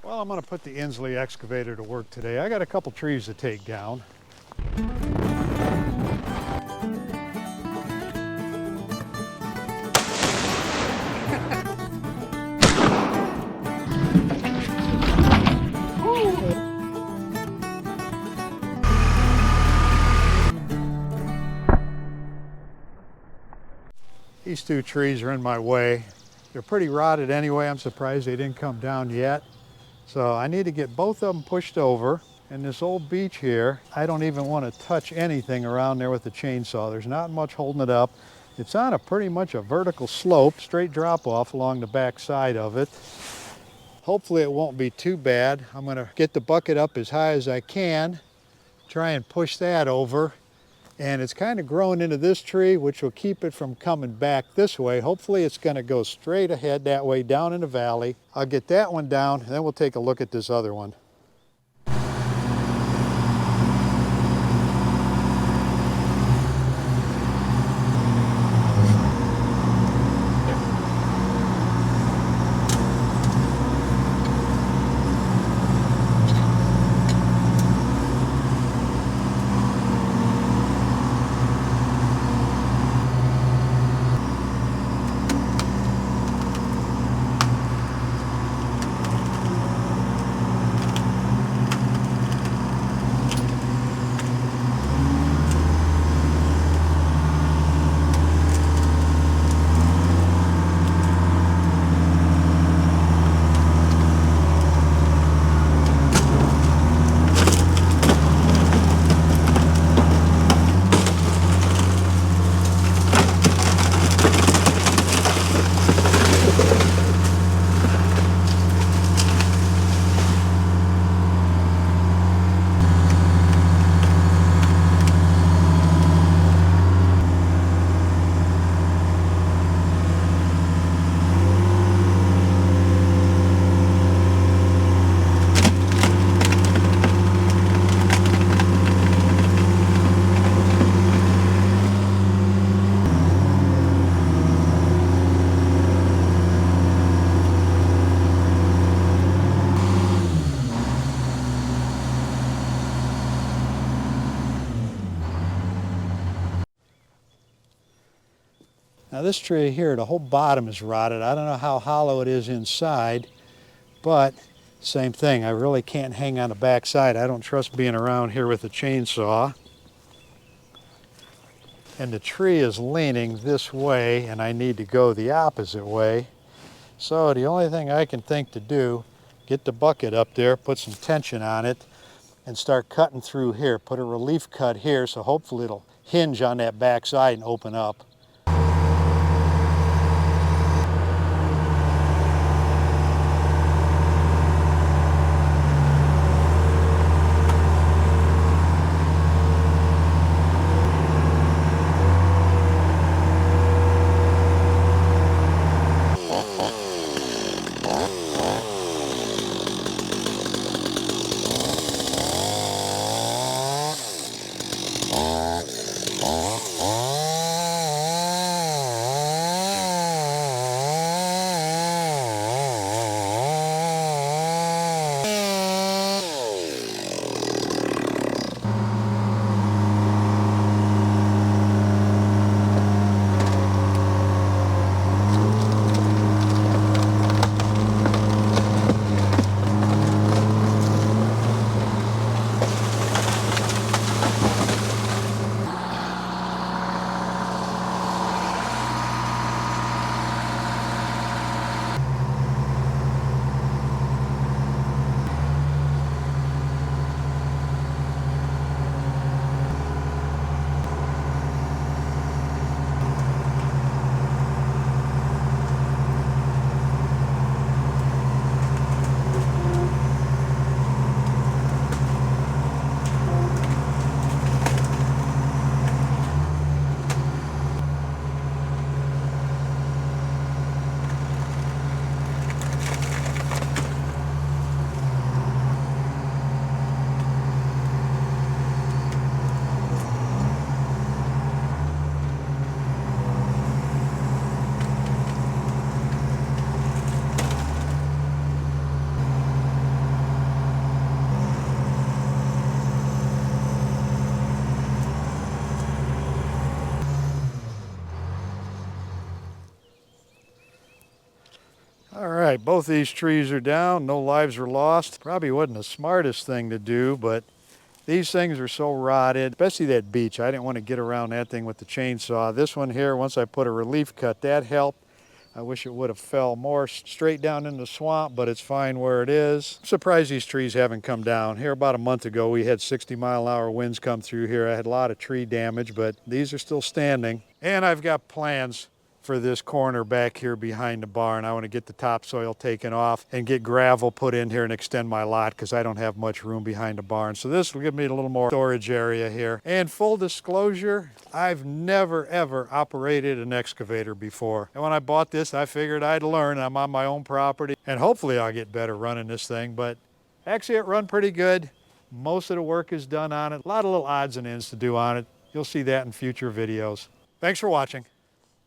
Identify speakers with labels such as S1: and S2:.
S1: Well, I'm going to put the Insley excavator to work today. I got a couple trees to take down. These two trees are in my way. They're pretty rotted anyway. I'm surprised they didn't come down yet. So I need to get both of them pushed over. And this old beech here, I don't even want to touch anything around there with the chainsaw. There's not much holding it up. It's on a pretty much a vertical slope, straight drop off along the back side of it. Hopefully it won't be too bad. I'm going to get the bucket up as high as I can, try and push that over. And it's kind of growing into this tree, which will keep it from coming back this way. Hopefully it's going to go straight ahead that way down in the valley. I'll get that one down, and then we'll take a look at this other one. Now this tree here, the whole bottom is rotted. I don't know how hollow it is inside, but same thing. I really can't hang on the back side. I don't trust being around here with a chainsaw. And the tree is leaning this way, and I need to go the opposite way. So the only thing I can think to do, get the bucket up there, put some tension on it, and start cutting through here. Put a relief cut here, so hopefully it'll hinge on that back side and open up. right, both these trees are down. No lives were lost. Probably wasn't the smartest thing to do, but these things are so rotted, especially that beech. I didn't want to get around that thing with the chainsaw. This one here, once I put a relief cut, that helped. I wish it would have fell more straight down in the swamp, but it's fine where it is. I'm surprised these trees haven't come down. Here about a month ago, we had 60-mile-an-hour winds come through here. I had a lot of tree damage, but these are still standing. And I've got plans for this corner back here behind the barn. I want to get the topsoil taken off and get gravel put in here and extend my lot because I don't have much room behind the barn. So this will give me a little more storage area here. And full disclosure, I've never ever operated an excavator before. And when I bought this, I figured I'd learn. I'm on my own property and hopefully I'll get better running this thing, but actually it run pretty good. Most of the work is done on it. A lot of little odds and ends to do on it. You'll see that in future videos. Thanks for watching.